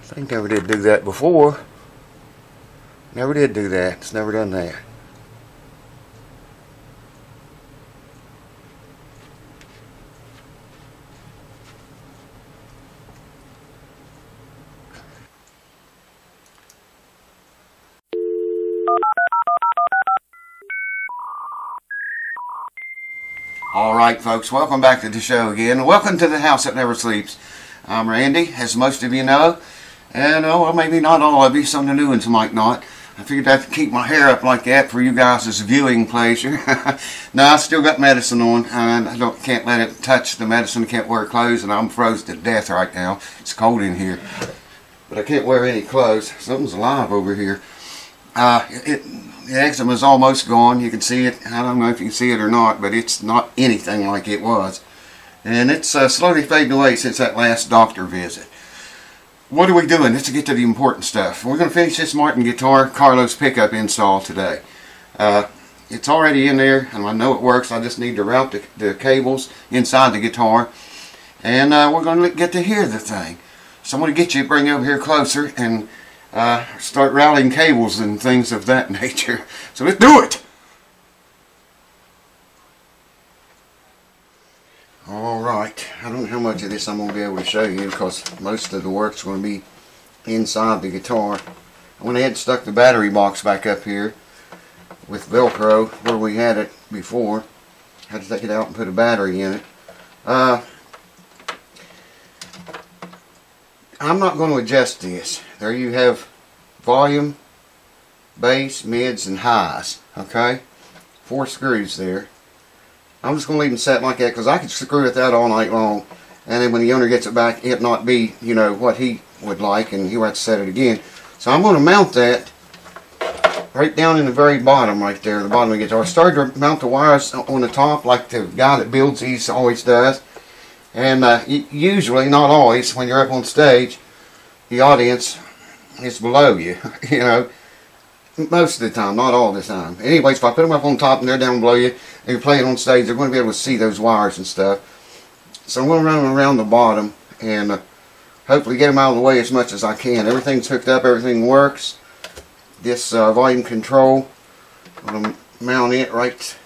I think never did do that before. Never did do that. It's never done that. Alright folks, welcome back to the show again. Welcome to the house that never sleeps. I'm Randy, as most of you know. And well, maybe not all of you, some of the new ones might not. I figured I'd keep my hair up like that for you guys' viewing pleasure. No, I still got medicine on, and I can't let it touch the medicine, can't wear clothes, and I'm frozen to death right now. It's cold in here. But I can't wear any clothes. Something's alive over here. The eczema is almost gone. You can see it. I don't know if you can see it or not, but it's not anything like it was. And it's slowly fading away since that last doctor visit. What are we doing? Let's get to the important stuff. We're going to finish this Martin guitar Carlos pickup install today. It's already in there, and I know it works. I just need to route the cables inside the guitar. And we're going to get to hear the thing. So I'm going to get you to bring over here closer and start routing cables and things of that nature. So let's do it! Alright, I don't know how much of this I'm going to be able to show you because most of the work's going to be inside the guitar. I went ahead and stuck the battery box back up here with Velcro where we had it before. Had to take it out and put a battery in it. I'm not going to adjust this. There you have volume, bass, mids, and highs. Okay? 4 screws there. I'm just going to leave them set like that because I could screw with that all night long, and then when the owner gets it back, it not be, you know, what he would like, and he'll have to set it again. So I'm going to mount that right down in the very bottom right there, the bottom of the guitar. I started to mount the wires on the top like the guy that builds these always does. And usually, not always, when you're up on stage, the audience is below you, you know. Most of the time, not all the time. Anyways, if I put them up on top and they're down below you, and you're playing on stage, they're going to be able to see those wires and stuff. So I'm going to run them around the bottom and hopefully get them out of the way as much as I can. Everything's hooked up, everything works. This volume control, I'm going to mount it right.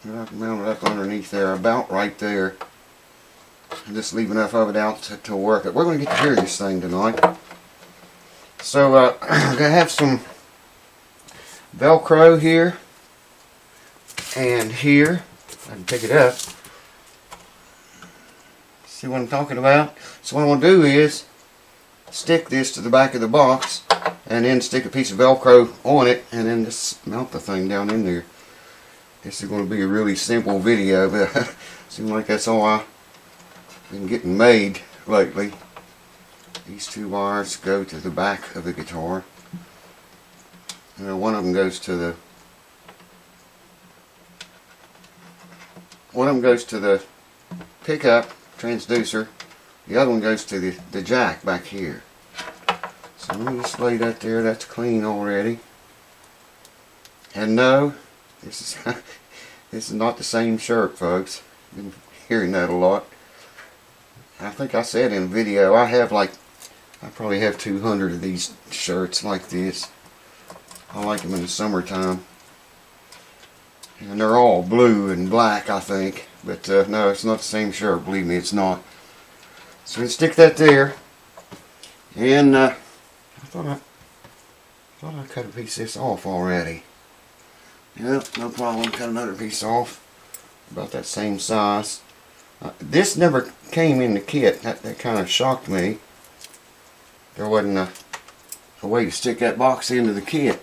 Mount it up underneath there, about right there. And just leave enough of it out to work it. We're going to get to hear this thing tonight. So I'm going to have some Velcro here and here. I can pick it up. See what I'm talking about? So what I'm going to do is stick this to the back of the box and then stick a piece of Velcro on it and then just mount the thing down in there. This is going to be a really simple video, but it seems like that's all I've been getting made lately. These 2 wires go to the back of the guitar. One of them goes to the pickup transducer. The other one goes to the jack back here. So let me just lay that there. That's clean already. And no, this is not the same shirt, folks. Been hearing that a lot. I think I said in a video I probably have 200 of these shirts like this. I like them in the summertime. And they're all blue and black, I think. But no, it's not the same shirt. Believe me, it's not. So we stick that there. And I thought I cut a piece of this off already. Yep, no problem. Cut another piece off. About that same size. This never came in the kit. That kind of shocked me. There wasn't a way to stick that box into the kit.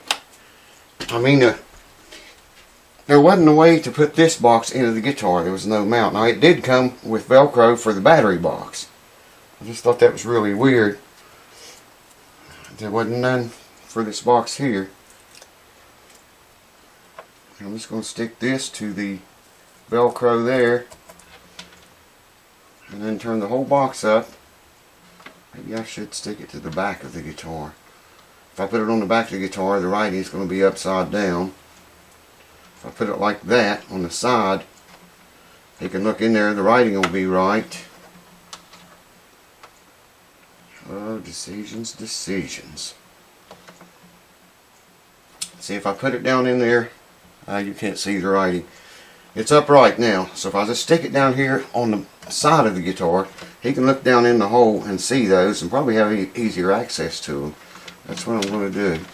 I mean, there wasn't a way to put this box into the guitar. There was no mount. Now, it did come with Velcro for the battery box. I just thought that was really weird. There wasn't none for this box here. I'm just going to stick this to the Velcro there. And then turn the whole box up. Maybe I should stick it to the back of the guitar. If I put it on the back of the guitar, the writing is going to be upside down. If I put it like that on the side, you can look in there and the writing will be right. Oh, decisions, decisions. See, if I put it down in there, you can't see the writing. It's upright now, so if I just stick it down here on the side of the guitar, he can look down in the hole and see those and probably have easier access to them. That's what I'm going to do.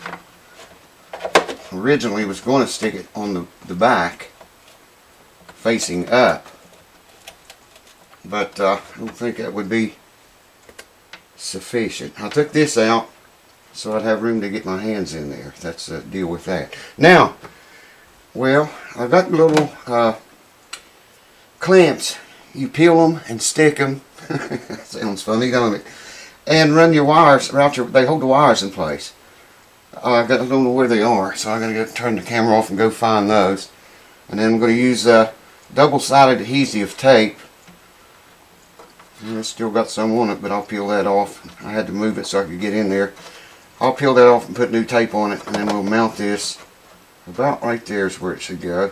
Originally was going to stick it on the back, facing up, but I don't think that would be sufficient. I took this out so I'd have room to get my hands in there. That's the deal with that. Now, well, I've got little clamps. You peel them and stick them. Sounds funny, don't it? And run your wires around they hold the wires in place. I don't know where they are, so I'm going to turn the camera off and go find those. And then I'm going to use double-sided adhesive tape. It's still got some on it, but I'll peel that off. I had to move it so I could get in there. I'll peel that off and put new tape on it, and then we'll mount this. About right there is where it should go.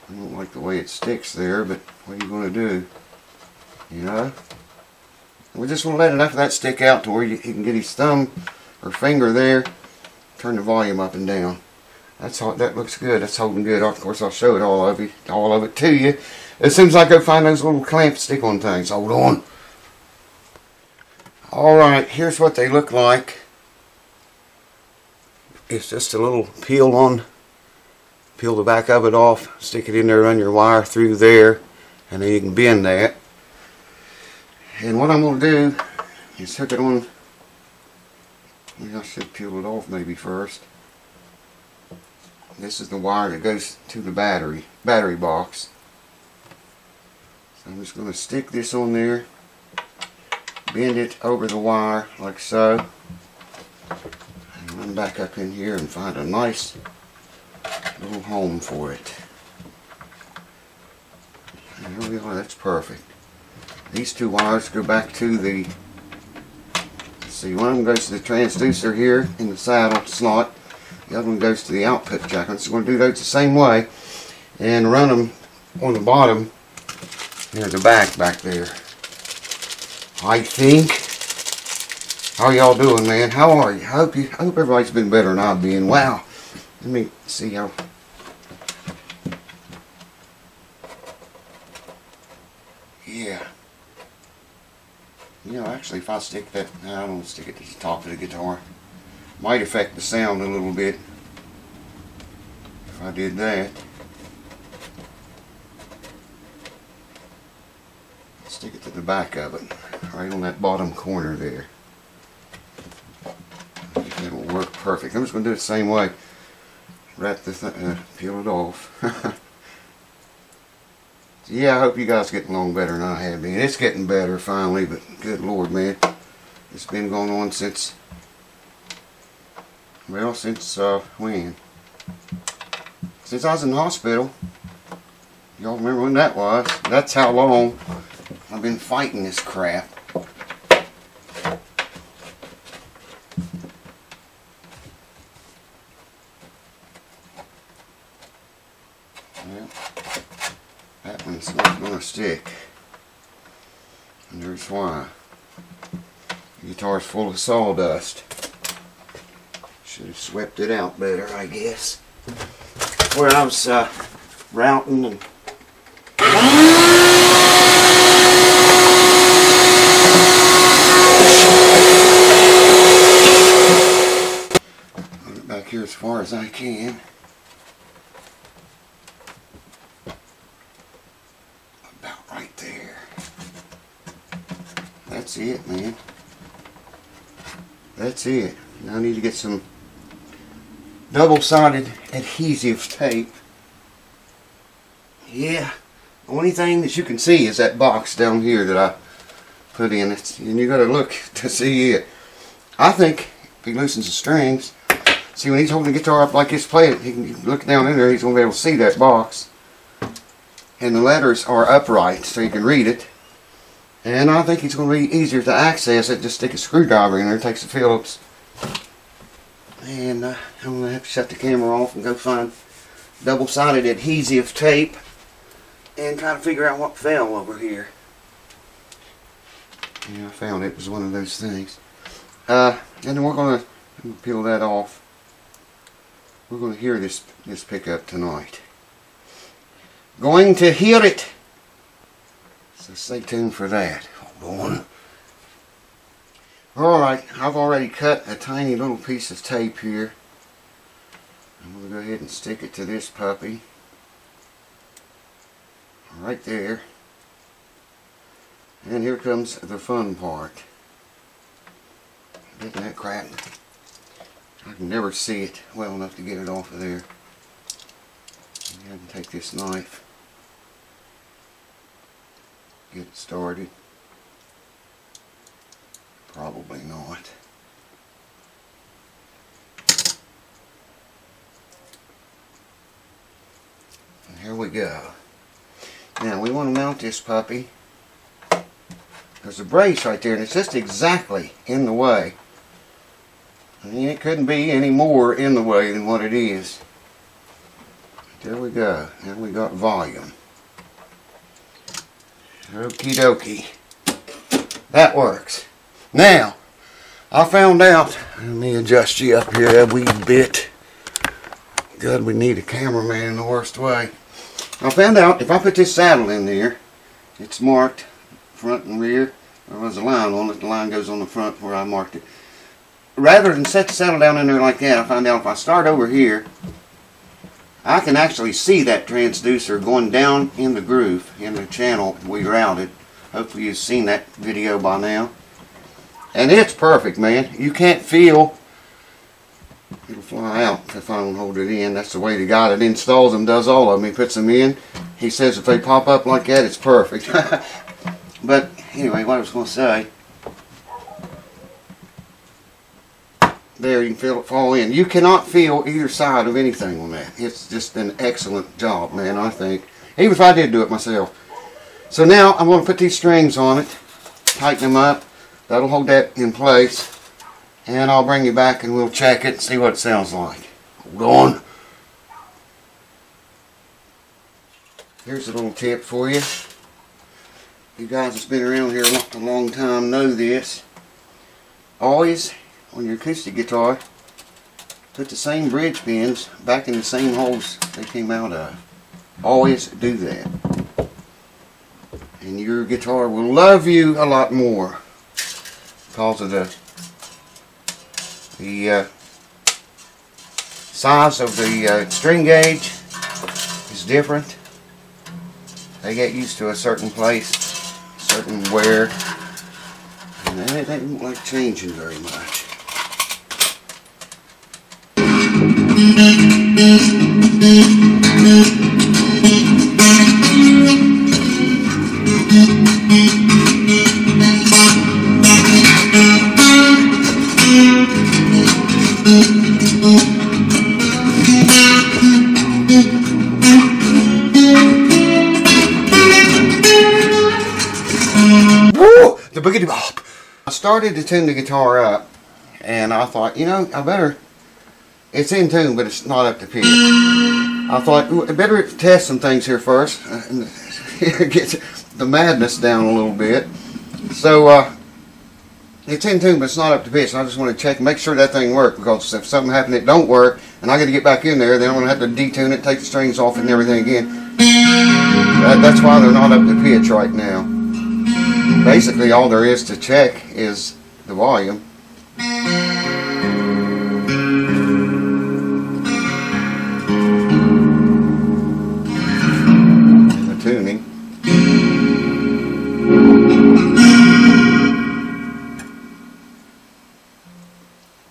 I don't like the way it sticks there, but what are you going to do? You know? We just want to let enough of that stick out to where he can get his thumb or finger there. Turn the volume up and down. That's all. That looks good. That's holding good. Of course, I'll show it all of it to you as soon as I go find those little clamp stick-on things. Hold on. All right. Here's what they look like. It's just a little peel the back of it off, stick it in there, run your wire through there, and then you can bend that. And what I'm going to do is hook it on. Maybe I should peel it off maybe first. This is the wire that goes to the battery box. So I'm just going to stick this on there, bend it over the wire like so, and run back up in here and find a nice little home for it. And there we are. That's perfect. These two wires go back to the, let's see, one of them goes to the transducer here in the saddle slot. The other one goes to the output jack. I'm just going to do those the same way and run them on the bottom near the back there. I think. How y'all doing, man? How are you? I hope everybody's been better than I've been. Wow. Let me see how. Yeah. You know, actually, if I stick that, I don't want to stick it to the top of the guitar. Might affect the sound a little bit if I did that. Stick it to the back of it, right on that bottom corner there. I think that'll work perfect. I'm just going to do it the same way. Wrap the peel it off. Yeah, I hope you guys are getting along better than I have been. It's getting better finally, but good Lord, man. It's been going on since, well, since when? Since I was in the hospital. Y'all remember when that was? That's how long I've been fighting this crap. Well, that one's not going to stick. And there's why. The guitar's full of sawdust. Should have swept it out better, I guess. Where I was routing and put it back here as far as I can. About right there. That's it, man. That's it. Now I need to get some double-sided adhesive tape. Yeah, the only thing that you can see is that box down here that I put in it, and you got to look to see it. I think if he loosens the strings, see when he's holding the guitar up like this, playing it, he can look down in there, he's going to be able to see that box. And the letters are upright, so you can read it. And I think it's going to be easier to access it. Just stick a screwdriver in there, takes the Phillips. And I'm going to have to shut the camera off and go find double-sided adhesive tape and try to figure out what fell over here. Yeah, I found it was one of those things. And then we're going to peel that off. We're going to hear this pickup tonight. Going to hear it. So stay tuned for that. Hold on. Alright, I've already cut a tiny little piece of tape here. I'm going to go ahead and stick it to this puppy. Right there. And here comes the fun part. Getting that crap. I can never see it well enough to get it off of there. I can take this knife. Get it started. Probably not. And here we go. Now we want to mount this puppy. There's a brace right there and it's just exactly in the way. I mean, it couldn't be any more in the way than what it is. There we go. Now we got volume. Okie dokie. That works. Now, I found out, let me adjust you up here a wee bit. God, we need a cameraman in the worst way. I found out if I put this saddle in there, it's marked front and rear. There was a line on it. The line goes on the front where I marked it. Rather than set the saddle down in there like that, I found out if I start over here, I can actually see that transducer going down in the groove, in the channel we routed. Hopefully you've seen that video by now. And it's perfect, man. You can't feel, it'll fly out if I don't hold it in. That's the way the guy that installs them does all of them. He puts them in. He says if they pop up like that, it's perfect. But anyway, what I was going to say, there you can feel it fall in. You cannot feel either side of anything on that. It's just an excellent job, man, I think. Even if I did do it myself. So now I'm going to put these strings on it, tighten them up. That'll hold that in place. And I'll bring you back and we'll check it and see what it sounds like. Hold on. Here's a little tip for you. You guys that's been around here a long time know this. Always, on your acoustic guitar, put the same bridge pins back in the same holes they came out of. Always do that. And your guitar will love you a lot more because of the size of the string gauge is different. They get used to a certain place, certain wear, and they don't like changing very much. Woo! The boogity bop. I started to tune the guitar up, and I thought, you know, I better. It's in tune, but it's not up to pitch. I thought, I better test some things here first, and get the madness down a little bit. So it's in tune, but it's not up to pitch. I just want to check, make sure that thing works, because if something happened, it don't work, and I got to get back in there, then I'm going to have to detune it, take the strings off, and everything again. That's why they're not up to pitch right now. Basically, all there is to check is the volume. And the tuning.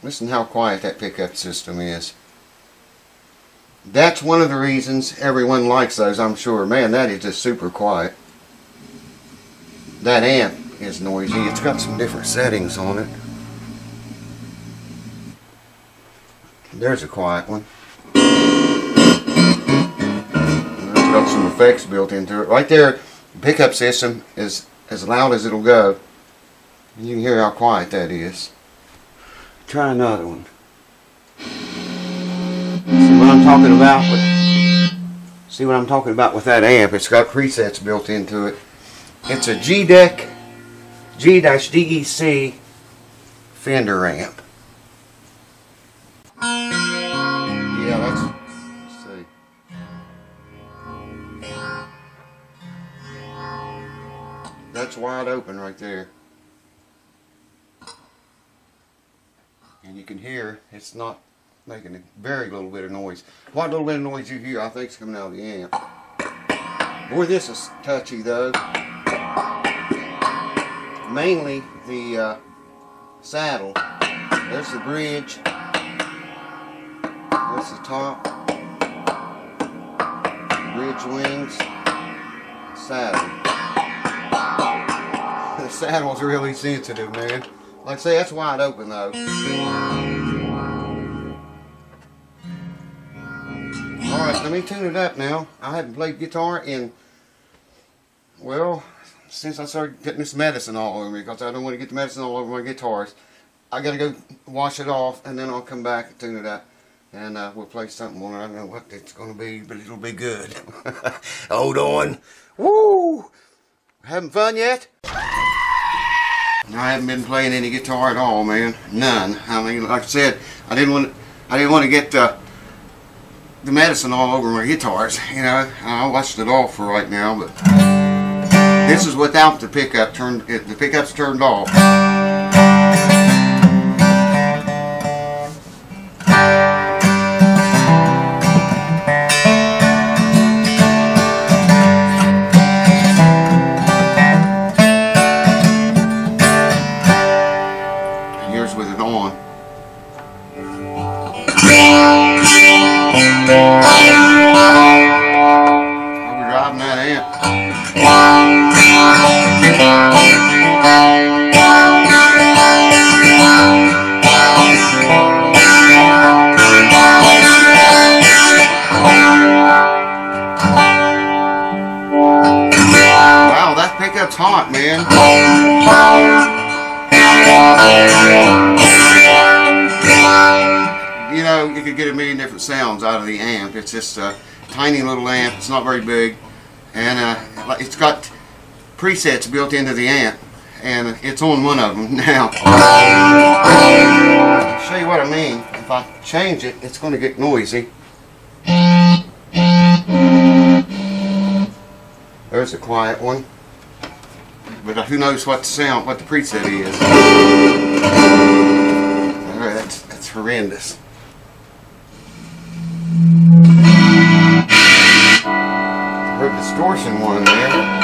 Listen how quiet that pickup system is. That's one of the reasons everyone likes those, I'm sure. Man, that is just super quiet. That amp is noisy. It's got some different settings on it. There's a quiet one. It's got some effects built into it. Right there, the pickup system is as loud as it'll go. You can hear how quiet that is. Try another one. See what I'm talking about? See what I'm talking about with that amp? It's got presets built into it. It's a G deck G-DEC Fender amp. Yeah, let's see. That's wide open right there. And you can hear it's not making a very little bit of noise. What little bit of noise you hear, I think, is coming out of the amp. Boy, this is touchy though. Mainly the saddle. There's the bridge. There's the top. Bridge wings. Saddle. The saddle's really sensitive, man. Like I say, that's wide open though. Alright, let me tune it up now. I haven't played guitar in, well, since I started getting this medicine all over me, because I don't want to get the medicine all over my guitars. I gotta go wash it off, and then I'll come back and tune it up, and we'll play something on it. I don't know what it's gonna be, but it'll be good. Hold on. Woo! Having fun yet? I haven't been playing any guitar at all, man. None. I mean, like I said, I didn't want to get the medicine all over my guitars. You know, I washed it off for right now, but this is without the pickup turned. The pickup's turned off. With it on. I'll be driving that amp. Wow, that pickup's hot, man. You know, you could get a million different sounds out of the amp. It's just a tiny little amp. It's not very big, and it's got presets built into the amp, and it's on one of them now. I'll show you what I mean. If I change it, it's going to get noisy. There's a quiet one. But who knows what the sound, what the preset is. Alright, that's horrendous. Heard distortion one there.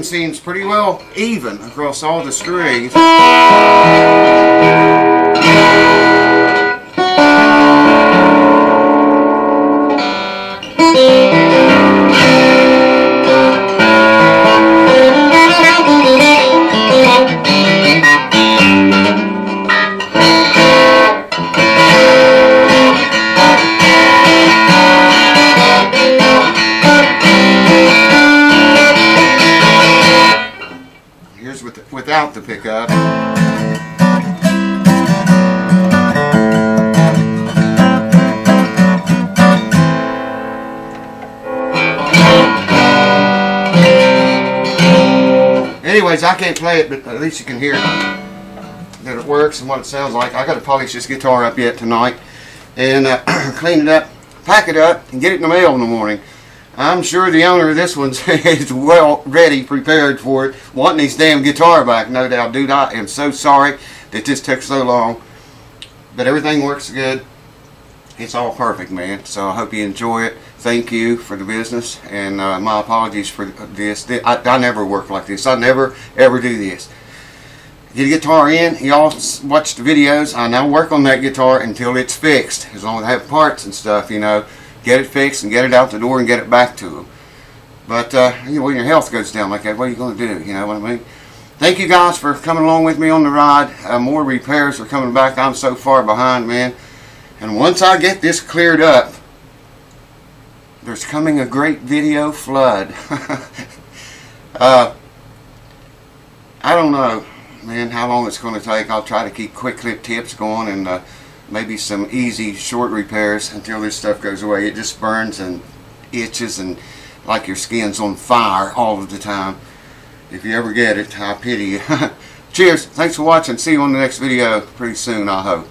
Seems pretty well even across all the strings. Without the pickup. Anyways, I can't play it, but at least you can hear that it works and what it sounds like. I got to polish this guitar up yet tonight and clean it up, pack it up, and get it in the mail in the morning. I'm sure the owner of this one is well ready, prepared for it, wanting his damn guitar back, no doubt. Dude, I am so sorry that this took so long, but everything works good. It's all perfect, man. So I hope you enjoy it. Thank you for the business, and my apologies for this. I never work like this. I never ever do this. Get a guitar in, y'all watch the videos. I now work on that guitar until it's fixed, as long as I have parts and stuff, you know. Get it fixed and get it out the door and get it back to them. But when your health goes down like that, what are you going to do? You know what I mean? Thank you guys for coming along with me on the ride. More repairs are coming back. I'm so far behind, man. And once I get this cleared up, there's coming a great video flood. I don't know, man, how long it's going to take. I'll try to keep quick clip tips going and maybe some easy short repairs until this stuff goes away. It just burns and itches and like your skin's on fire all of the time. If you ever get it, I pity you. Cheers. Thanks for watching. See you on the next video pretty soon, I hope.